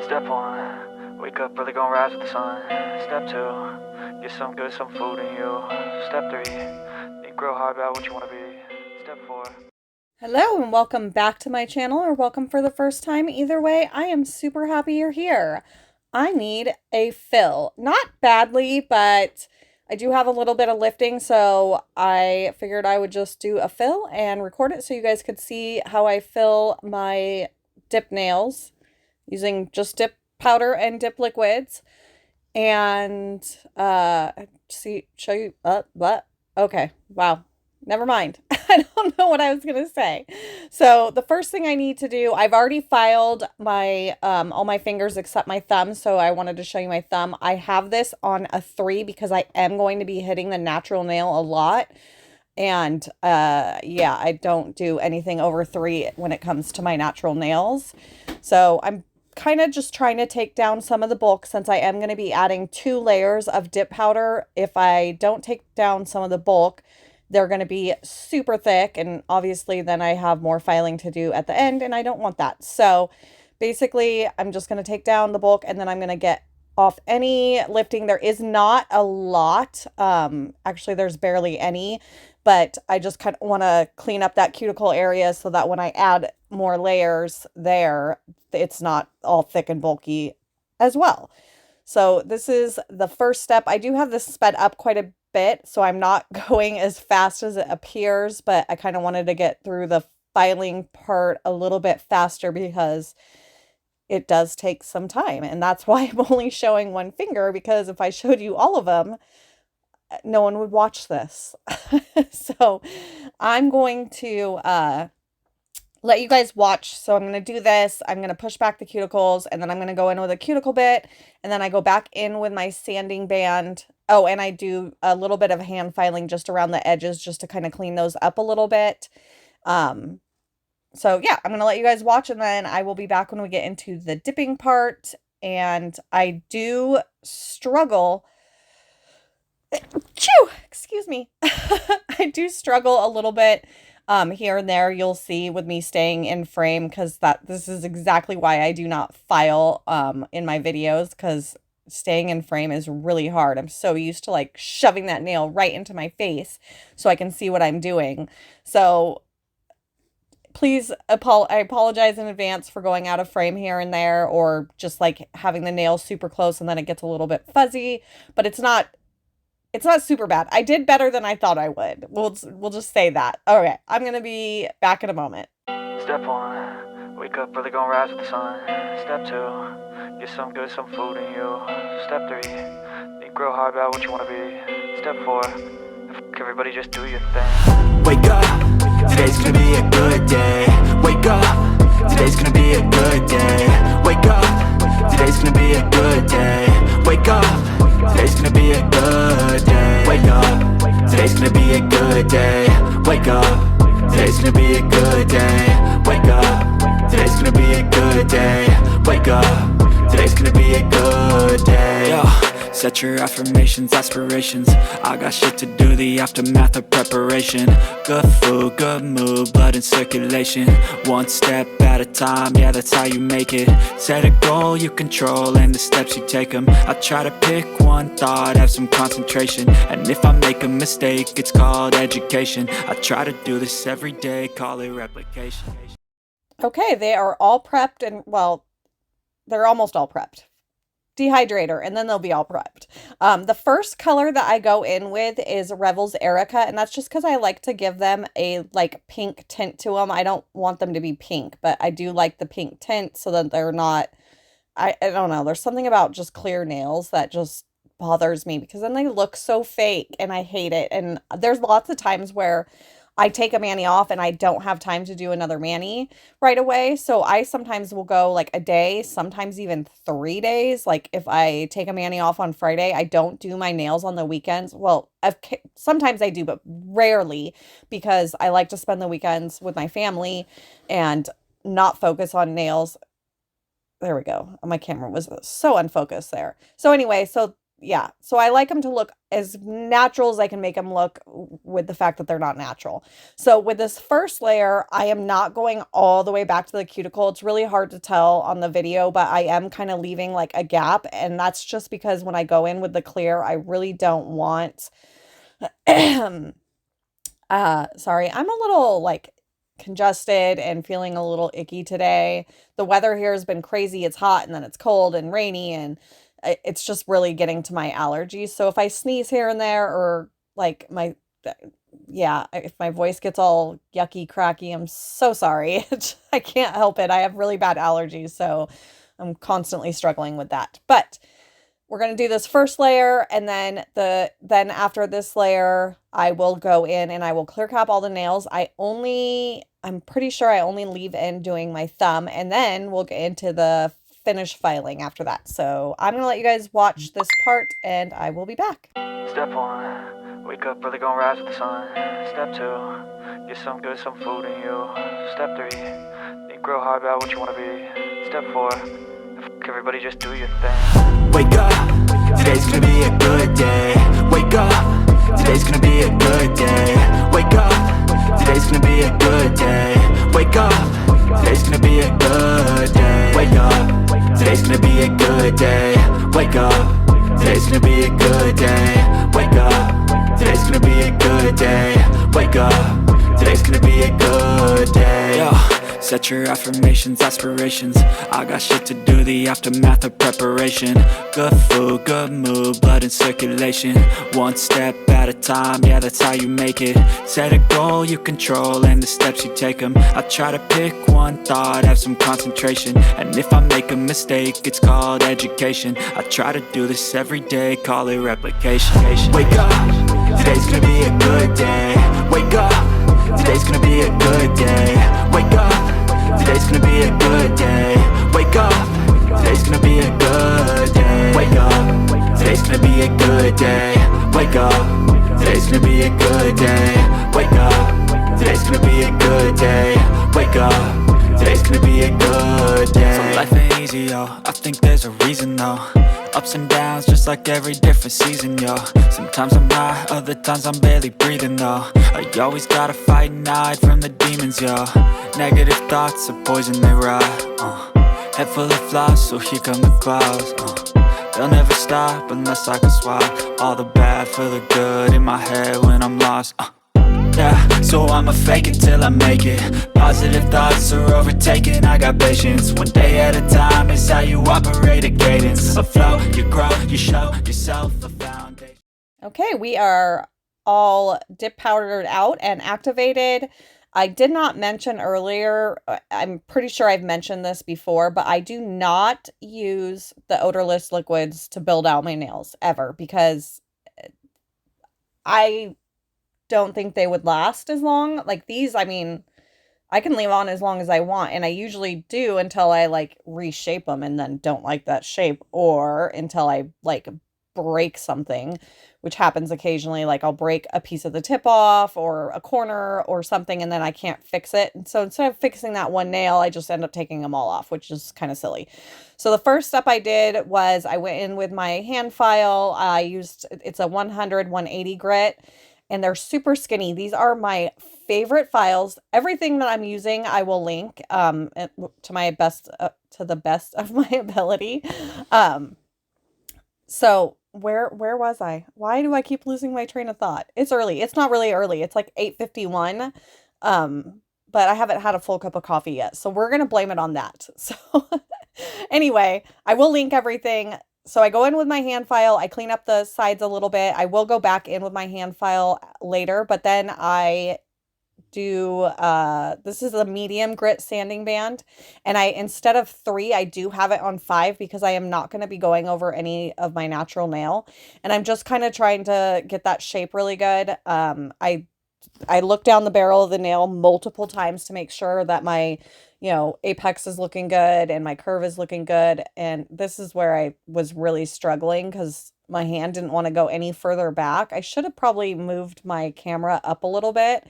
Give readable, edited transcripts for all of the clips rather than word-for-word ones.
Step one, wake up early, gonna rise with the sun. Step two, get some good, some food in you. Step three, think real hard about what you want to be. Step four. Hello and welcome back to my channel, or welcome for the first time. Either way, I am super happy you're here. I need a fill. Not badly, but I do have a little bit of lifting, so I figured I would just do a fill and record it so you guys could see how I fill my dip nails using just dip powder and dip liquids. And show you what? Okay, wow. Never mind. I don't know what I was going to say. So the first thing I need to do, I've already filed my all my fingers except my thumb, so I wanted to show you my thumb. I have this on a 3 because I am going to be hitting the natural nail a lot. And yeah, I don't do anything over 3 when it comes to my natural nails. So I'm kind of just trying to take down some of the bulk since I am going to be adding 2 layers of dip powder. If I don't take down some of the bulk, they're going to be super thick, and obviously then I have more filing to do at the end, and I don't want that. So basically I'm just going to take down the bulk, and then I'm going to get off any lifting. There is not a lot. Actually, there's barely any, but I just kind of want to clean up that cuticle area so that when I add more layers there, it's not all thick and bulky as well. So this is the first step. I do have this sped up quite a bit, so I'm not going as fast as it appears, but I kind of wanted to get through the filing part a little bit faster because it does take some time. And that's why I'm only showing one finger, because if I showed you all of them, no one would watch this. So I'm going to let you guys watch. So I'm going to do this. I'm going to push back the cuticles, and then I'm going to go in with a cuticle bit, and then I go back in with my sanding band. Oh, and I do a little bit of hand filing just around the edges just to kind of clean those up a little bit. So yeah, I'm going to let you guys watch, and then I will be back when we get into the dipping part. And I do struggle. Excuse me. I do struggle a little bit here and there. You'll see with me staying in frame, because this is exactly why I do not file in my videos, because staying in frame is really hard. I'm so used to like shoving that nail right into my face so I can see what I'm doing. So please, I apologize in advance for going out of frame here and there, or just like having the nail super close and then it gets a little bit fuzzy, but it's not super bad. I did better than I thought I would. We'll just say that. Okay, I'm going to be back in a moment. Step one, wake up early, gonna rise with the sun. Step two, get some good, some food in you. Step three, think real hard about what you want to be. Step four, everybody just do your thing. Wake up, today's gonna be a good day. Wake up, today's gonna be a good day. Wake up, today's gonna be a good day. Wake up, today's gonna be a good day. Wake up, today's gonna be a good day. Wake up, today's gonna be a good day. Wake up, today's gonna be a good day. Wake up, today's gonna be a good day. Yo. Set your affirmations, aspirations. I got shit to do, the aftermath of preparation. Good food, good mood, blood in circulation. One step at a time, yeah, that's how you make it. Set a goal you control and the steps you take them. I try to pick one thought, have some concentration. And if I make a mistake, it's called education. I try to do this every day, call it replication. Okay, they are all prepped, and well, they're almost all prepped. Dehydrator, and then they'll be all prepped. The first color that I go in with is Revel's Erica, and that's just because I like to give them a like pink tint to them. I don't want them to be pink, but I do like the pink tint so that they're not, I don't know, there's something about just clear nails that just bothers me, because then they look so fake and I hate it. And there's lots of times where I take a mani off and I don't have time to do another mani right away. So I sometimes will go like a day, sometimes even 3 days. Like if I take a mani off on Friday, I don't do my nails on the weekends. Well, sometimes I do, but rarely, because I like to spend the weekends with my family and not focus on nails. There we go. My camera was so unfocused there. So anyway, so yeah, so I like them to look as natural as I can make them look with the fact that they're not natural. So with this first layer, I am not going all the way back to the cuticle. It's really hard to tell on the video, but I am kind of leaving like a gap, and that's just because when I go in with the clear, I really don't want sorry, I'm a little like congested and feeling a little icky today. The weather here has been crazy. It's hot and then it's cold and rainy, and it's just really getting to my allergies. So if I sneeze here and there, or like yeah, if my voice gets all yucky, cracky, I'm so sorry. I can't help it. I have really bad allergies, so I'm constantly struggling with that. But we're going to do this first layer, and then after this layer, I will go in and I will clear cap all the nails. I'm pretty sure I only leave in doing my thumb, and then we'll get into the finish filing after that. So I'm going to let you guys watch this part, and I will be back. Step 1, wake up early, gonna rise with the sun. Step 2, get some good, some food in you. Step 3, think real hard about what you wanna be. Step 4, everybody just do your thing. Wake up, today's gonna be a good day. Wake up, today's gonna be a good day. Wake up, today's gonna be a good day. Wake up, today's gonna be a good day. Wake up, today's gonna be a good day. Wake up, today's gonna be a good day. Wake up, today's gonna be a good day. Wake up, today's gonna be a good day. Yo. Set your affirmations, aspirations. I got shit to do, the aftermath of preparation. Good food, good mood, blood in circulation. One step at a time, yeah, that's how you make it. Set a goal you control and the steps you take them. I try to pick one thought, have some concentration. And if I make a mistake, it's called education. I try to do this every day, call it replication. Wake up, today's gonna be a good day. Wake up, today's gonna be a good day. Wake up, today's gonna be a good day. Wake up, today's gonna be a good day. Wake up, today's gonna be a good day. Wake up, today's gonna be a good day. Wake up, today's gonna be a good day. Wake up, today's gonna be a good day. So life ain't easy, yo, I think there's a reason though. Ups and downs, just like every different season, yo. Sometimes I'm high, other times I'm barely breathing, though. I always gotta fight and hide from the demons, yo. Negative thoughts are poison, they rot, Head full of flies, so here come the clouds, They'll never stop unless I can swap all the bad for the good in my head when I'm lost, Yeah, so I'ma fake it till I make it. Positive thoughts are overtaken, I got patience. One day at a time is how you operate a cadence. A flow, you grow, you show yourself a foundation. Okay, we are all dip powdered out and activated. I did not mention earlier, I'm pretty sure I've mentioned this before, but I do not use the odorless liquids to build out my nails ever, because I don't think they would last as long. Like these, I mean, I can leave on as long as I want, and I usually do until I like reshape them and then don't like that shape, or until I like break something, which happens occasionally. Like I'll break a piece of the tip off or a corner or something, and then I can't fix it. And so instead of fixing that one nail, I just end up taking them all off, which is kind of silly. So the first step I did was I went in with my hand file. I used, it's a 100/180 grit, and they're super skinny. These are my favorite files. Everything that I'm using, I will link to my best, to the best of my ability. So where was I? Why do I keep losing my train of thought? It's early. It's not really early. It's like 8:51. But I haven't had a full cup of coffee yet. So we're going to blame it on that. So anyway, I will link everything. So I go in with my hand file, I clean up the sides a little bit. I will go back in with my hand file later, but then I do, this is a medium grit sanding band, and instead of 3, I do have it on 5, because I am not going to be going over any of my natural nail, and I'm just kind of trying to get that shape really good. I look down the barrel of the nail multiple times to make sure that my, apex is looking good and my curve is looking good. And this is where I was really struggling, because my hand didn't want to go any further back. I should have probably moved my camera up a little bit,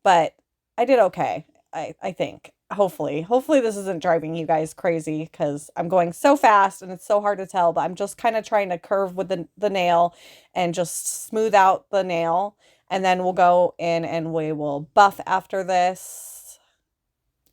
but I did okay, I think. hopefully this isn't driving you guys crazy because I'm going so fast and it's so hard to tell, but I'm just kind of trying to curve with the nail and just smooth out the nail. And then we'll go in and we will buff after this.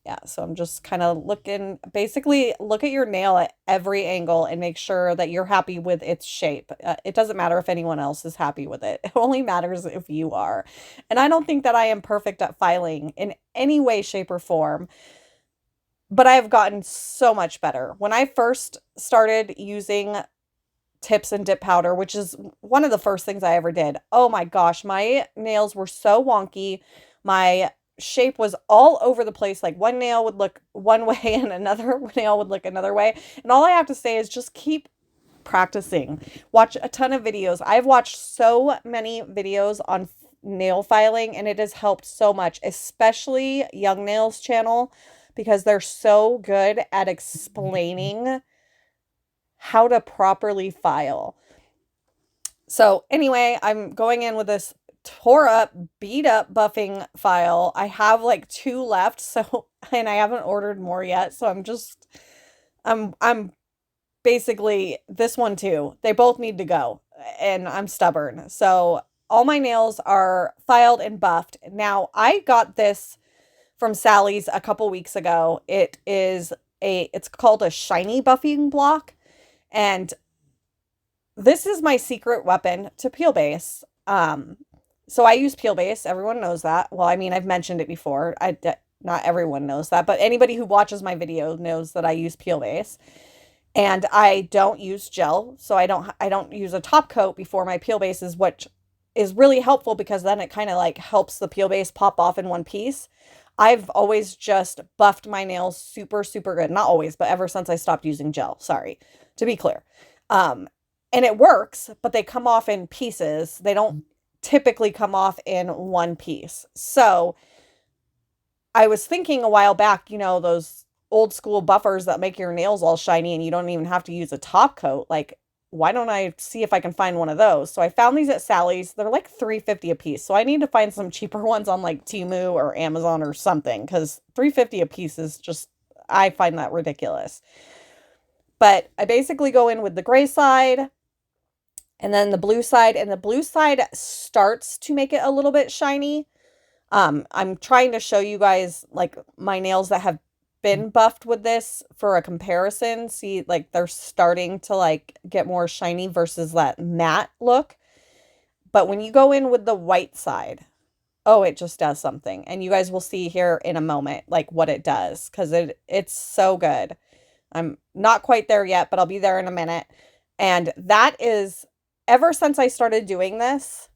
Yeah, so I'm just kind of looking, basically look at your nail at every angle and make sure that you're happy with its shape. It doesn't matter if anyone else is happy with it. It only matters if you are. And I don't think that I am perfect at filing in any way, shape, or form, but I have gotten so much better. When I first started using tips and dip powder, which is one of the first things I ever did, oh my gosh, my nails were so wonky. My shape was all over the place. Like one nail would look one way and another nail would look another way. And all I have to say is just keep practicing. Watch a ton of videos. I've watched so many videos on nail filing and it has helped so much, especially Young Nails channel, because they're so good at explaining how to properly file. So anyway, I'm going in with this tore up, beat up buffing file. I have like 2 left, so, and I haven't ordered more yet, so I'm basically this one too. They both need to go, and I'm stubborn. So all my nails are filed and buffed. Now, I got this from Sally's a couple weeks ago. It's called a shiny buffing block, and this is my secret weapon to peel base. So I use peel base. Everyone knows that. Well, I mean, I've mentioned it before. Not everyone knows that, but anybody who watches my video knows that I use peel base. And I don't use gel, so I don't use a top coat before my peel base, which is really helpful because then it kind of like helps the peel base pop off in one piece. I've always just buffed my nails super, super good. Not always, but ever since I stopped using gel. Sorry, to be clear. And it works, but they come off in pieces. They don't typically come off in one piece. So I was thinking a while back, you know, those old school buffers that make your nails all shiny and you don't even have to use a top coat. Like, why don't I see if I can find one of those? So I found these at Sally's. They're like $3.50 a piece. So I need to find some cheaper ones on like Temu or Amazon or something, because $3.50 a piece is just, I find that ridiculous. But I basically go in with the gray side and then the blue side, and the blue side starts to make it a little bit shiny. I'm trying to show you guys like my nails that have been buffed with this for a comparison. See, like they're starting to like get more shiny versus that matte look. But when you go in with the white side, oh, it just does something. And you guys will see here in a moment like what it does, because it's so good. I'm not quite there yet, but I'll be there in a minute. And that is, ever since I started doing this,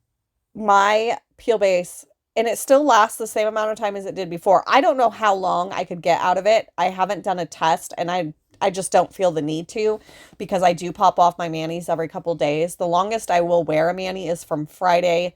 my peel base, and it still lasts the same amount of time as it did before. I don't know how long I could get out of it. I haven't done a test, and I just don't feel the need to, because I do pop off my manis every couple days. The longest I will wear a mani is from Friday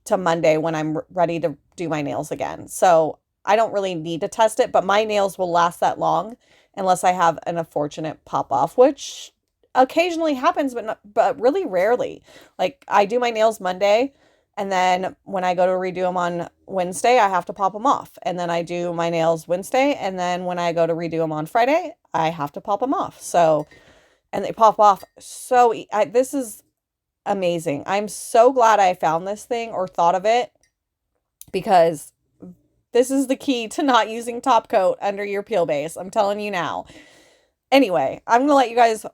to Monday when I'm ready to do my nails again. So I don't really need to test it, but my nails will last that long unless I have an unfortunate pop off, which occasionally happens, but really rarely. Like I do my nails Monday, and then when I go to redo them on Wednesday, I have to pop them off. And then I do my nails Wednesday, and then when I go to redo them on Friday, I have to pop them off. So, and they pop off so this is amazing. I'm so glad I found this thing or thought of it, because this is the key to not using top coat under your peel base. I'm telling you now. Anyway, I'm going to let you guys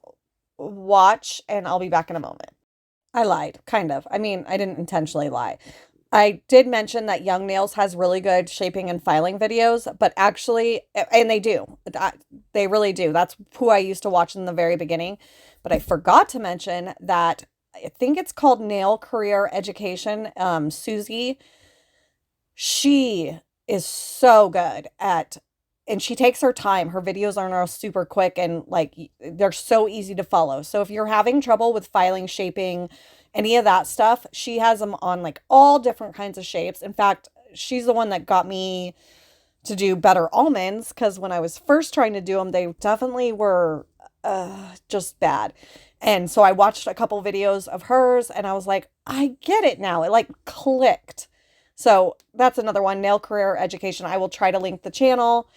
watch, and I'll be back in a moment. I lied, kind of. I mean, I didn't intentionally lie. I did mention that Young Nails has really good shaping and filing videos, but actually, and they do. They really do. That's who I used to watch in the very beginning. But I forgot to mention that I think it's called Nail Career Education. Susie, she is so good at, and she takes her time. Her videos are super quick and like they're so easy to follow. So if you're having trouble with filing, shaping, any of that stuff, she has them on like all different kinds of shapes. In fact, she's the one that got me to do better almonds, because when I was first trying to do them, they definitely were just bad. And so I watched a couple videos of hers and I was like, I get it now. It like clicked. So that's another one, Nail Career Education. I will try to link the channel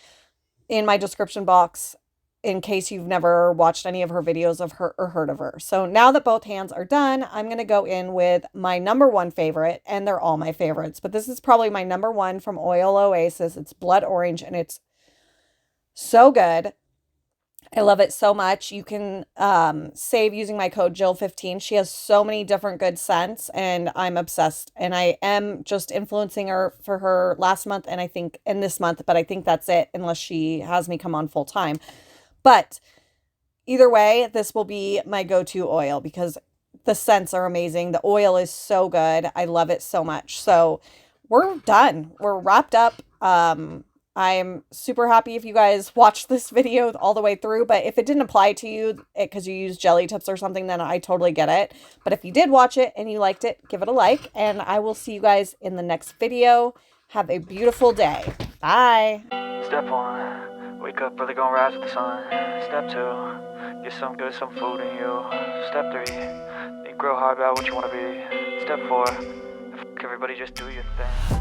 in my description box in case you've never watched any of her videos of her or heard of her. So now that both hands are done, I'm going to go in with my number one favorite, and they're all my favorites, but this is probably my number one from Oil Oasis. It's blood orange, and it's so good. I love it so much. You can save using my code Jill15. She has so many different good scents, and I'm obsessed. And I am just influencing her for her last month and I think in this month, but I think that's it unless she has me come on full time. But either way, this will be my go-to oil because the scents are amazing. The oil is so good. I love it so much. So we're done. We're wrapped up. I'm super happy if you guys watched this video all the way through, but if it didn't apply to you because you use jelly tips or something, then I totally get it. But if you did watch it and you liked it, give it a like, and I will see you guys in the next video. Have a beautiful day. Bye. Step 1, wake up early, gonna rise with the sun. Step 2, get some good, some food in you. Step 3, think real hard about what you wanna be. Step 4, everybody just do your thing.